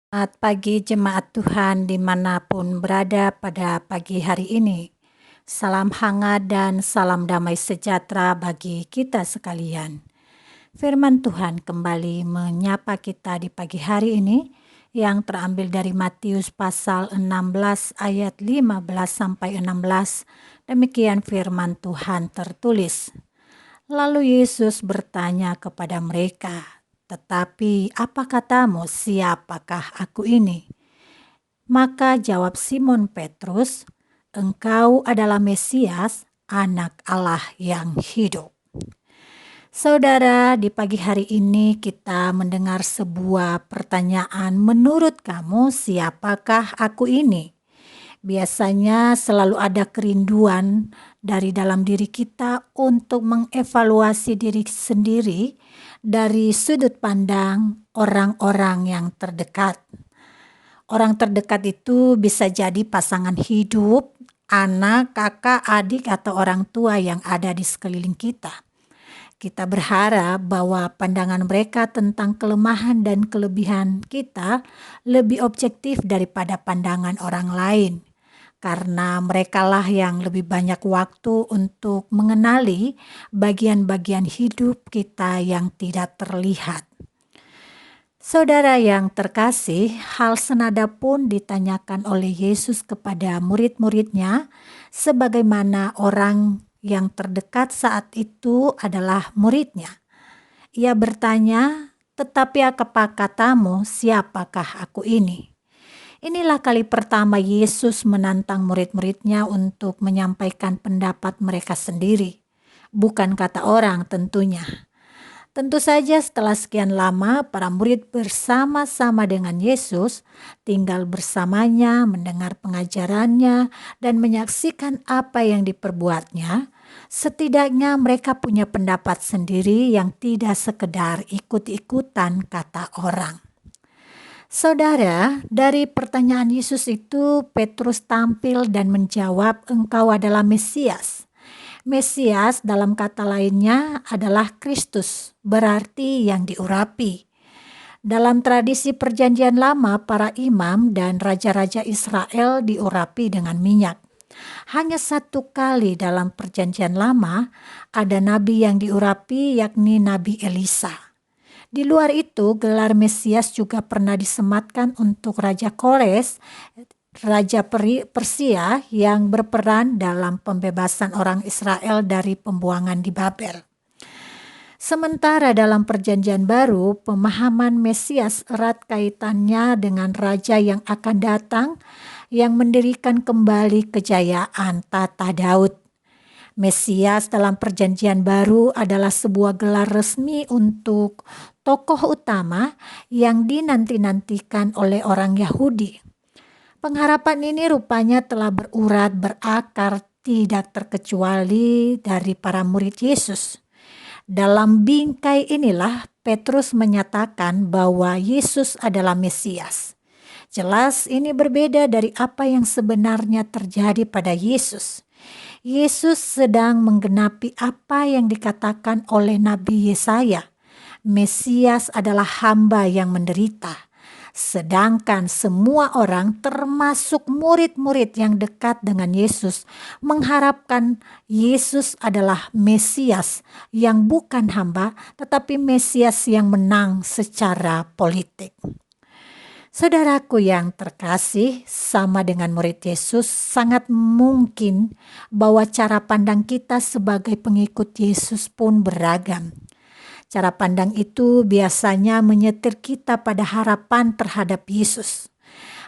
Selamat pagi jemaat Tuhan dimanapun berada pada pagi hari ini. Salam hangat dan salam damai sejahtera bagi kita sekalian. Firman Tuhan kembali menyapa kita di pagi hari ini yang terambil dari Matius pasal 16 ayat 15 sampai 16. Demikian firman Tuhan tertulis. Lalu Yesus bertanya kepada mereka, "Tetapi apa katamu, siapakah aku ini?" Maka jawab Simon Petrus, "Engkau adalah Mesias, Anak Allah yang hidup." Saudara, di pagi hari ini kita mendengar sebuah pertanyaan, "Menurut kamu, siapakah aku ini?" Biasanya selalu ada kerinduan dari dalam diri kita untuk mengevaluasi diri sendiri dari sudut pandang orang-orang yang terdekat. Orang terdekat itu bisa jadi pasangan hidup, anak, kakak, adik, atau orang tua yang ada di sekeliling kita. Kita berharap bahwa pandangan mereka tentang kelemahan dan kelebihan kita lebih objektif daripada pandangan orang lain, karena merekalah yang lebih banyak waktu untuk mengenali bagian-bagian hidup kita yang tidak terlihat. Saudara yang terkasih, hal senada pun ditanyakan oleh Yesus kepada murid-muridnya, sebagaimana orang yang terdekat saat itu adalah muridnya. Ia bertanya, "Tetapi apa katamu, siapakah aku ini?" Inilah kali pertama Yesus menantang murid-muridnya untuk menyampaikan pendapat mereka sendiri, bukan kata orang tentunya. Tentu saja setelah sekian lama para murid bersama-sama dengan Yesus, tinggal bersamanya, mendengar pengajarannya, dan menyaksikan apa yang diperbuatnya, setidaknya mereka punya pendapat sendiri yang tidak sekedar ikut-ikutan kata orang. Saudara, dari pertanyaan Yesus itu Petrus tampil dan menjawab, "Engkau adalah Mesias." Mesias dalam kata lainnya adalah Kristus, berarti yang diurapi. Dalam tradisi perjanjian lama, para imam dan raja-raja Israel diurapi dengan minyak. Hanya satu kali dalam perjanjian lama ada nabi yang diurapi, yakni Nabi Elisa. Di luar itu, gelar Mesias juga pernah disematkan untuk Raja Kores, Raja Persia yang berperan dalam pembebasan orang Israel dari pembuangan di Babel. Sementara dalam perjanjian baru, pemahaman Mesias erat kaitannya dengan raja yang akan datang yang mendirikan kembali kejayaan tata Daud. Mesias dalam perjanjian baru adalah sebuah gelar resmi untuk tokoh utama yang dinanti-nantikan oleh orang Yahudi. Pengharapan ini rupanya telah berurat berakar tidak terkecuali dari para murid Yesus. Dalam bingkai inilah Petrus menyatakan bahwa Yesus adalah Mesias. Jelas ini berbeda dari apa yang sebenarnya terjadi pada Yesus. Yesus sedang menggenapi apa yang dikatakan oleh Nabi Yesaya. Mesias adalah hamba yang menderita. Sedangkan semua orang termasuk murid-murid yang dekat dengan Yesus mengharapkan Yesus adalah Mesias yang bukan hamba tetapi Mesias yang menang secara politik. Saudaraku yang terkasih, sama dengan murid Yesus, sangat mungkin bahwa cara pandang kita sebagai pengikut Yesus pun beragam. Cara pandang itu biasanya menyetir kita pada harapan terhadap Yesus.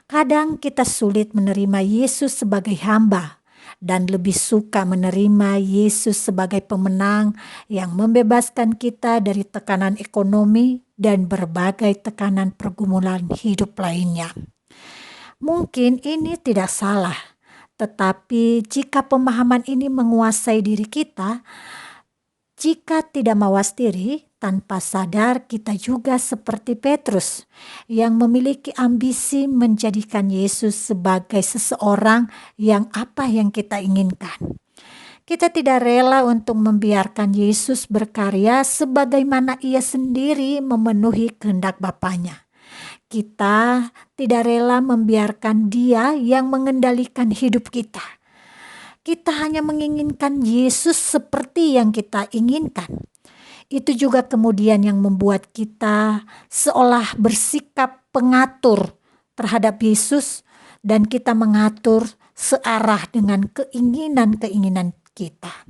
Kadang kita sulit menerima Yesus sebagai hamba dan lebih suka menerima Yesus sebagai pemenang yang membebaskan kita dari tekanan ekonomi dan berbagai tekanan pergumulan hidup lainnya. Mungkin ini tidak salah, tetapi jika pemahaman ini menguasai diri kita, jika tidak mawas diri, tanpa sadar kita juga seperti Petrus yang memiliki ambisi menjadikan Yesus sebagai seseorang yang apa yang kita inginkan. Kita tidak rela untuk membiarkan Yesus berkarya sebagaimana ia sendiri memenuhi kehendak Bapanya. Kita tidak rela membiarkan Dia yang mengendalikan hidup kita. Kita hanya menginginkan Yesus seperti yang kita inginkan. Itu juga kemudian yang membuat kita seolah bersikap pengatur terhadap Yesus dan kita mengatur searah dengan keinginan-keinginan kita.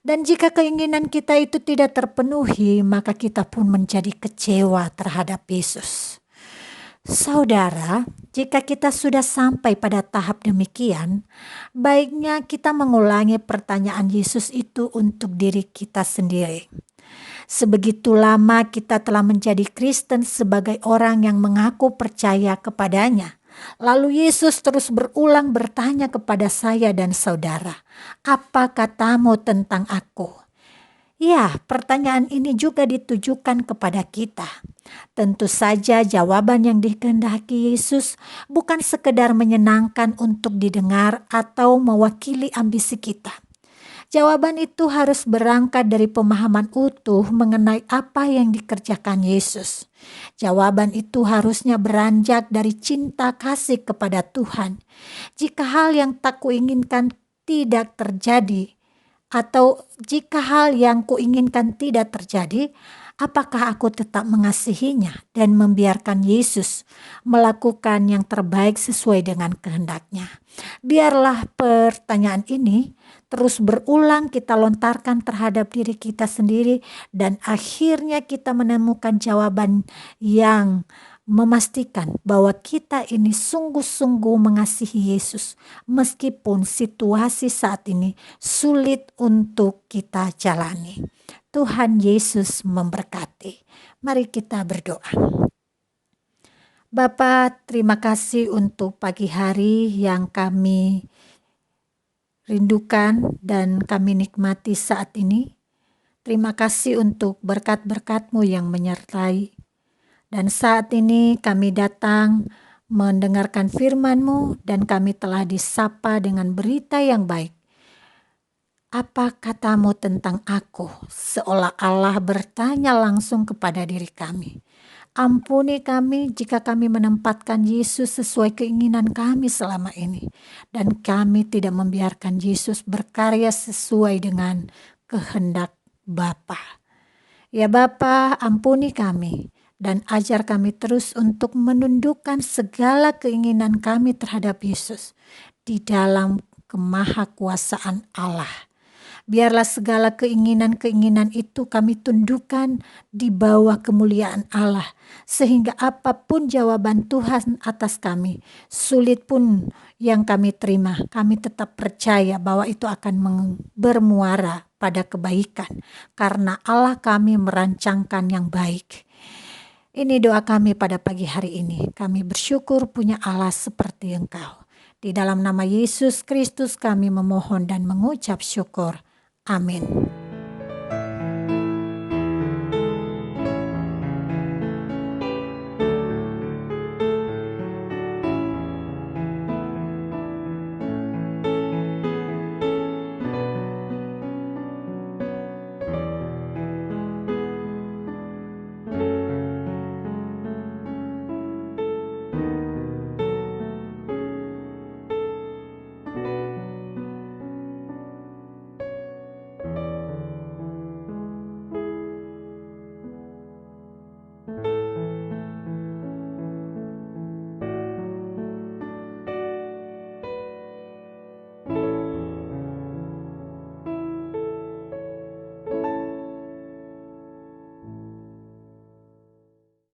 Dan jika keinginan kita itu tidak terpenuhi, maka kita pun menjadi kecewa terhadap Yesus. Saudara, jika kita sudah sampai pada tahap demikian, baiknya kita mengulangi pertanyaan Yesus itu untuk diri kita sendiri. Sebegitu lama kita telah menjadi Kristen sebagai orang yang mengaku percaya kepadanya. Lalu Yesus terus berulang bertanya kepada saya dan saudara, "Apa katamu tentang aku?" Ya, pertanyaan ini juga ditujukan kepada kita. Tentu saja jawaban yang dikehendaki Yesus bukan sekedar menyenangkan untuk didengar atau mewakili ambisi kita. Jawaban itu harus berangkat dari pemahaman utuh mengenai apa yang dikerjakan Yesus. Jawaban itu harusnya beranjak dari cinta kasih kepada Tuhan. Jika hal yang tak kuinginkan tidak terjadi, atau jika hal yang kuinginkan tidak terjadi, apakah aku tetap mengasihinya dan membiarkan Yesus melakukan yang terbaik sesuai dengan kehendaknya? Biarlah pertanyaan ini terus berulang kita lontarkan terhadap diri kita sendiri dan akhirnya kita menemukan jawaban yang memastikan bahwa kita ini sungguh-sungguh mengasihi Yesus meskipun situasi saat ini sulit untuk kita jalani. Tuhan Yesus memberkati. Mari kita berdoa. Bapa, terima kasih untuk pagi hari yang kami rindukan dan kami nikmati saat ini. Terima kasih untuk berkat-berkat-Mu yang menyertai. Dan saat ini kami datang mendengarkan firman-Mu dan kami telah disapa dengan berita yang baik. Apa katamu tentang aku? Seolah Allah bertanya langsung kepada diri kami. Ampuni kami jika kami menempatkan Yesus sesuai keinginan kami selama ini. Dan kami tidak membiarkan Yesus berkarya sesuai dengan kehendak Bapa. Ya Bapa, ampuni kami dan ajar kami terus untuk menundukkan segala keinginan kami terhadap Yesus di dalam kemahakuasaan Allah. Biarlah segala keinginan-keinginan itu kami tundukkan di bawah kemuliaan Allah. Sehingga apapun jawaban Tuhan atas kami, sulit pun yang kami terima, kami tetap percaya bahwa itu akan bermuara pada kebaikan. Karena Allah kami merancangkan yang baik. Ini doa kami pada pagi hari ini. Kami bersyukur punya Allah seperti Engkau. Di dalam nama Yesus Kristus kami memohon dan mengucap syukur. Amin.